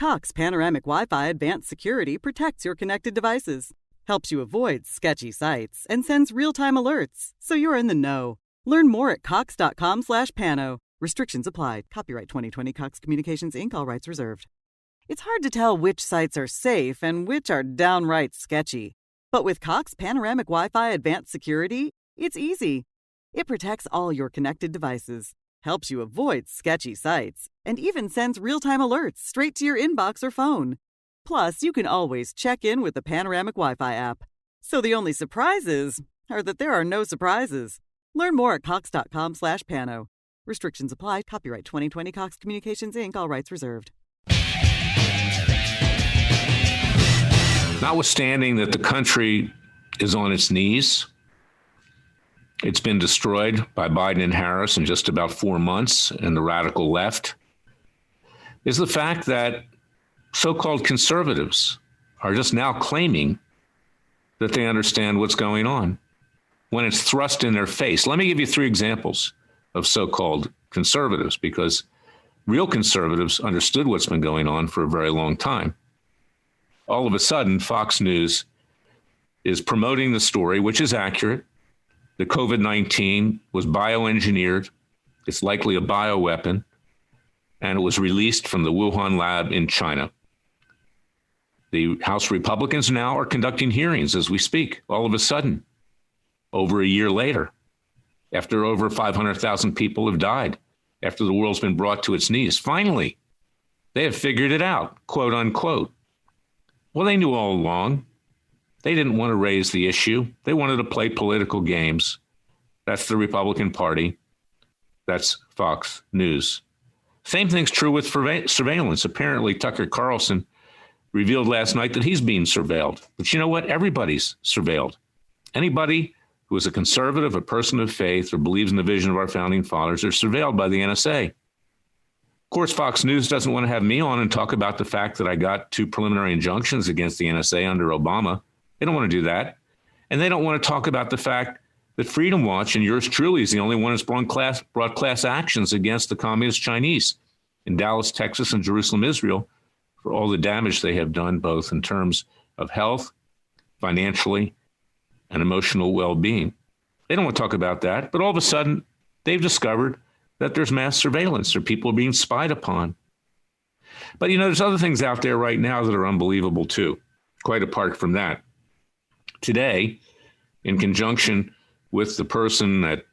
Cox Panoramic Wi-Fi Advanced Security protects your connected devices, helps you avoid sketchy sites, and sends real-time alerts, so you're in the know. Learn more at cox.com/pano. Restrictions apply. Copyright 2020 Cox Communications, Inc. All rights reserved. It's hard to tell which sites are safe and which are downright sketchy. But with Cox Panoramic Wi-Fi Advanced Security, it's easy. It protects all your connected devices, helps you avoid sketchy sites, and even sends real-time alerts straight to your inbox or phone. Plus, you can always check in with the Panoramic Wi-Fi app. So the only surprises are that there are no surprises. Learn more at cox.com/pano. Restrictions apply. Copyright 2020 Cox Communications, Inc. All rights reserved. Notwithstanding that the country is on its knees, it's been destroyed by Biden and Harris in just about 4 months and the radical left, is the fact that so-called conservatives are just now claiming that they understand what's going on when it's thrust in their face. Let me give you 3 examples of so-called conservatives, because real conservatives understood what's been going on for a very long time. All of a sudden, Fox News is promoting the story, which is accurate. The COVID-19 was bioengineered. It's likely a bioweapon, and it was released from the Wuhan lab in China. The House Republicans now are conducting hearings as we speak, all of a sudden, over a year later, after over 500,000 people have died, after the world's been brought to its knees. Finally, they have figured it out, quote unquote. Well, they knew all along. They didn't want to raise the issue. They wanted to play political games. That's the Republican Party. That's Fox News. Same thing's true with surveillance. Apparently, Tucker Carlson revealed last night that he's being surveilled. But you know what? Everybody's surveilled. Anybody who is a conservative, a person of faith, or believes in the vision of our founding fathers are surveilled by the NSA. Of course, Fox News doesn't want to have me on and talk about the fact that I got 2 preliminary injunctions against the NSA under Obama. They don't want to do that. And they don't want to talk about the fact that Freedom Watch and yours truly is the only one that's brought class actions against the communist Chinese in Dallas, Texas, and Jerusalem, Israel, for all the damage they have done, both in terms of health, financially, and emotional well-being. They don't want to talk about that. But all of a sudden, they've discovered that there's mass surveillance or people are being spied upon. But, you know, there's other things out there right now that are unbelievable, too, quite apart from that. Today, in conjunction with the person that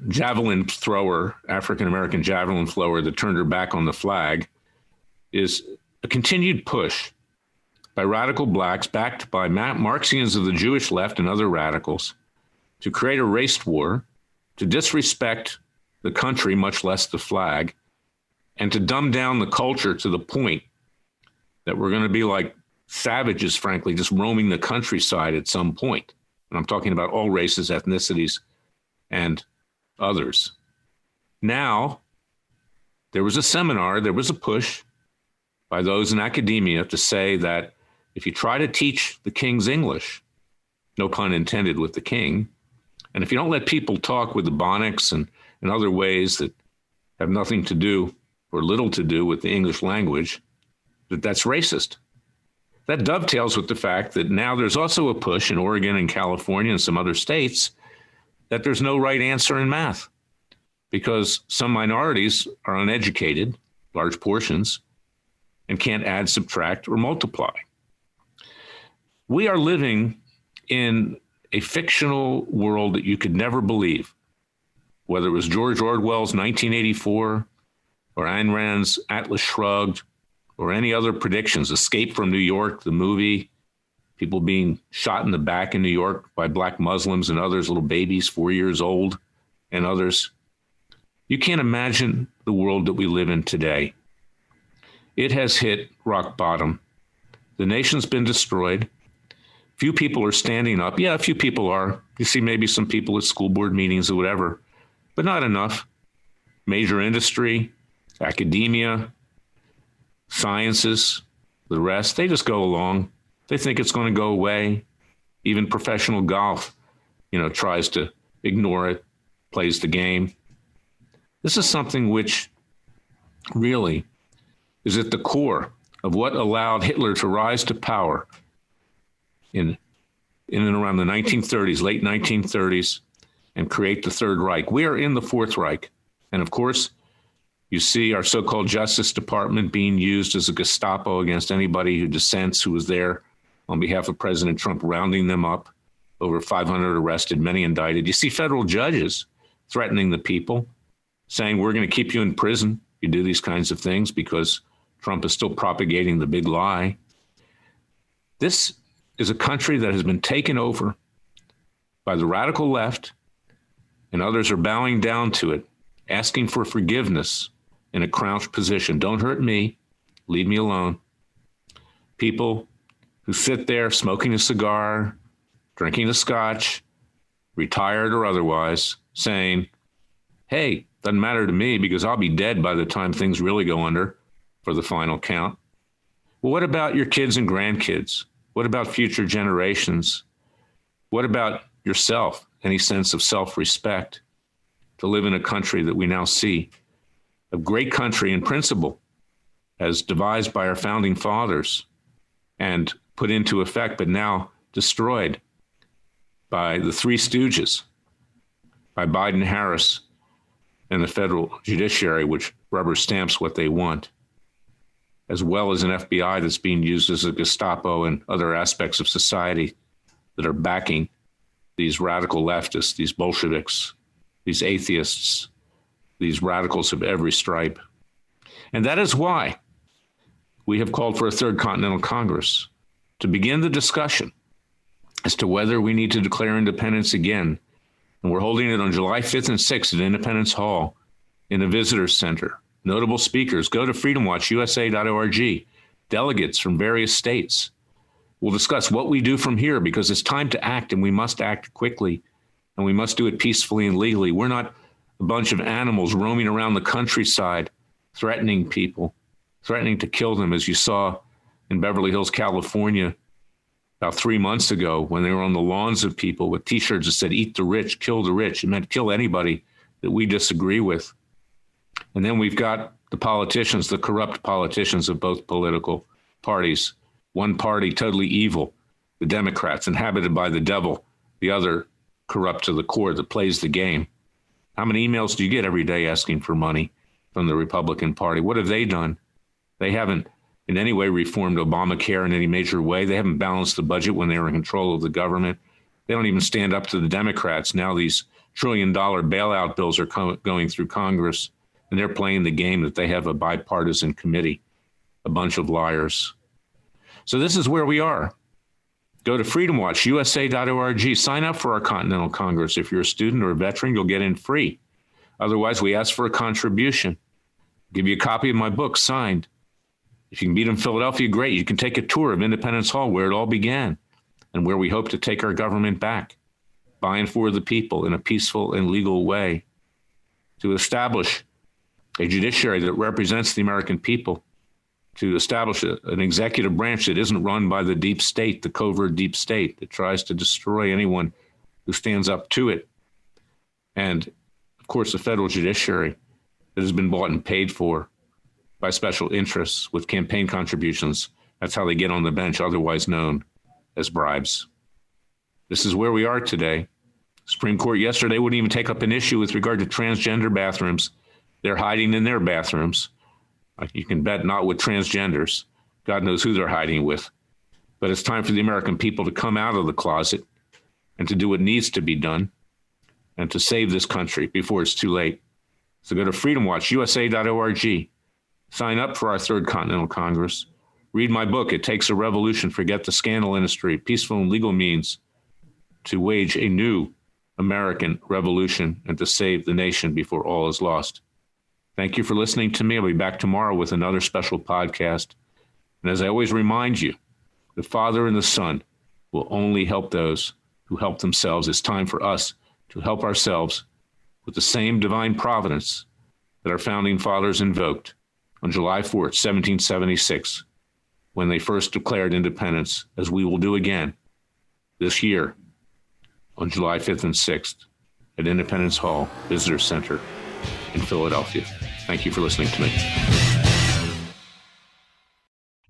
javelin thrower, African-American javelin thrower that turned her back on the flag, is a continued push by radical blacks backed by Marxians of the Jewish left and other radicals to create a race war, to disrespect the country, much less the flag, and to dumb down the culture to the point that we're going to be like savages, frankly, just roaming the countryside at some point. And I'm talking about all races, ethnicities, and others. Now, there was a seminar, there was a push by those in academia to say that if you try to teach the king's English, no pun intended with the king, and if you don't let people talk with the bonics and other ways that have nothing to do or little to do with the English language, that's racist. That dovetails with the fact that now there's also a push in Oregon and California and some other states that there's no right answer in math because some minorities are uneducated, large portions, and can't add, subtract, or multiply. We are living in a fictional world that you could never believe, whether it was George Orwell's 1984 or Ayn Rand's Atlas Shrugged or any other predictions, Escape from New York, the movie, people being shot in the back in New York by black Muslims and others, little babies, 4 years old, and others. You can't imagine the world that we live in today. It has hit rock bottom. The nation's been destroyed. Few people are standing up. Yeah, a few people are. You see maybe some people at school board meetings or whatever, but not enough. Major industry, academia, sciences, the rest, they just go along. They think it's going to go away. Even professional golf, tries to ignore it, plays the game. This is something which really is at the core of what allowed Hitler to rise to power in and around the 1930s, late 1930s, and create the Third Reich. We are in the Fourth Reich. And of course, you see our so-called Justice Department being used as a Gestapo against anybody who dissents, who was there on behalf of President Trump, rounding them up. Over 500 arrested, many indicted. You see federal judges threatening the people, saying, we're going to keep you in prison if you do these kinds of things, because Trump is still propagating the big lie. This is a country that has been taken over by the radical left, and others are bowing down to it, asking for forgiveness in a crouched position. Don't hurt me. Leave me alone. People who sit there smoking a cigar, drinking a scotch, retired or otherwise, saying, hey, doesn't matter to me because I'll be dead by the time things really go under for the final count. Well, what about your kids and grandkids? What about future generations? What about yourself? Any sense of self-respect to live in a country that we now see, a great country in principle, as devised by our founding fathers and put into effect, but now destroyed by the Three Stooges, by Biden, Harris, and the federal judiciary, which rubber stamps what they want, as well as an FBI that's being used as a Gestapo and other aspects of society that are backing these radical leftists, these Bolsheviks, these atheists, these radicals of every stripe. And that is why we have called for a Third Continental Congress to begin the discussion as to whether we need to declare independence again. And we're holding it on July 5th and 6th at Independence Hall in a visitor center. Notable speakers, go to freedomwatchusa.org. Delegates from various states. We'll discuss what we do from here, because it's time to act, and we must act quickly, and we must do it peacefully and legally. We're not a bunch of animals roaming around the countryside, threatening people, threatening to kill them, as you saw in Beverly Hills, California, about 3 months ago, when they were on the lawns of people with T-shirts that said, eat the rich, kill the rich. It meant kill anybody that we disagree with. And then we've got the politicians, the corrupt politicians of both political parties. One party totally evil, the Democrats, inhabited by the devil, the other corrupt to the core that plays the game. How many emails do you get every day asking for money from the Republican Party? What have they done? They haven't in any way reformed Obamacare in any major way. They haven't balanced the budget when they were in control of the government. They don't even stand up to the Democrats. Now these trillion-dollar bailout bills are going through Congress, and they're playing the game that they have a bipartisan committee, a bunch of liars. So this is where we are. Go to freedomwatchusa.org. Sign up for our Continental Congress. If you're a student or a veteran, you'll get in free. Otherwise, we ask for a contribution. Give you a copy of my book signed. If you can meet in Philadelphia, great. You can take a tour of Independence Hall, where it all began and where we hope to take our government back, by and for the people in a peaceful and legal way, to establish a judiciary that represents the American people, to establish an executive branch that isn't run by the deep state, the covert deep state that tries to destroy anyone who stands up to it. And, of course, the federal judiciary that has been bought and paid for by special interests with campaign contributions. That's how they get on the bench, otherwise known as bribes. This is where we are today. Supreme Court yesterday wouldn't even take up an issue with regard to transgender bathrooms. They're hiding in their bathrooms. You can bet not with transgenders. God knows who they're hiding with. But it's time for the American people to come out of the closet and to do what needs to be done and to save this country before it's too late. So go to freedomwatchusa.org. Sign up for our Third Continental Congress. Read my book, It Takes a Revolution, Forget the Scandal Industry, Peaceful and Legal Means to Wage a New American Revolution and to save the nation before all is lost. Thank you for listening to me. I'll be back tomorrow with another special podcast. And as I always remind you, the Father and the Son will only help those who help themselves. It's time for us to help ourselves with the same divine providence that our founding fathers invoked on July 4th, 1776, when they first declared independence, as we will do again this year on July 5th and 6th at Independence Hall Visitor Center in Philadelphia. Thank you for listening to me.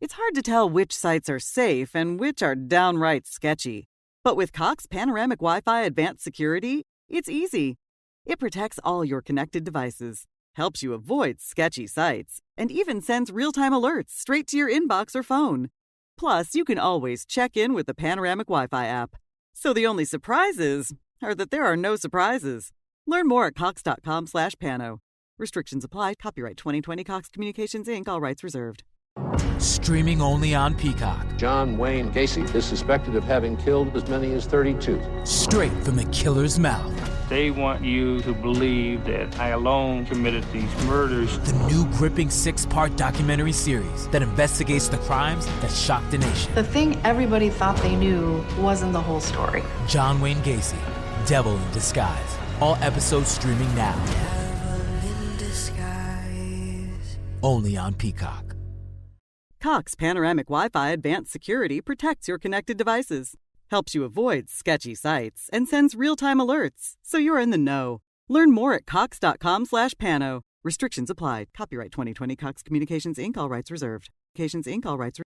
It's hard to tell which sites are safe and which are downright sketchy. But with Cox Panoramic Wi-Fi Advanced Security, it's easy. It protects all your connected devices, helps you avoid sketchy sites, and even sends real-time alerts straight to your inbox or phone. Plus, you can always check in with the Panoramic Wi-Fi app. So the only surprises are that there are no surprises. Learn more at cox.com/pano. Restrictions apply. Copyright 2020 Cox Communications, Inc. All rights reserved. Streaming only on Peacock. John Wayne Gacy is suspected of having killed as many as 32. Straight from the killer's mouth. They want you to believe that I alone committed these murders. The new gripping 6-part documentary series that investigates the crimes that shocked the nation. The thing everybody thought they knew wasn't the whole story. John Wayne Gacy, Devil in Disguise. All episodes streaming now. Devil in Disguise. Only on Peacock. Cox Panoramic Wi-Fi Advanced Security protects your connected devices, helps you avoid sketchy sites, and sends real-time alerts, so you're in the know. Learn more at cox.com/pano. Restrictions apply. Copyright 2020 Cox Communications, Inc. All rights reserved. Communications, Inc. All rights reserved.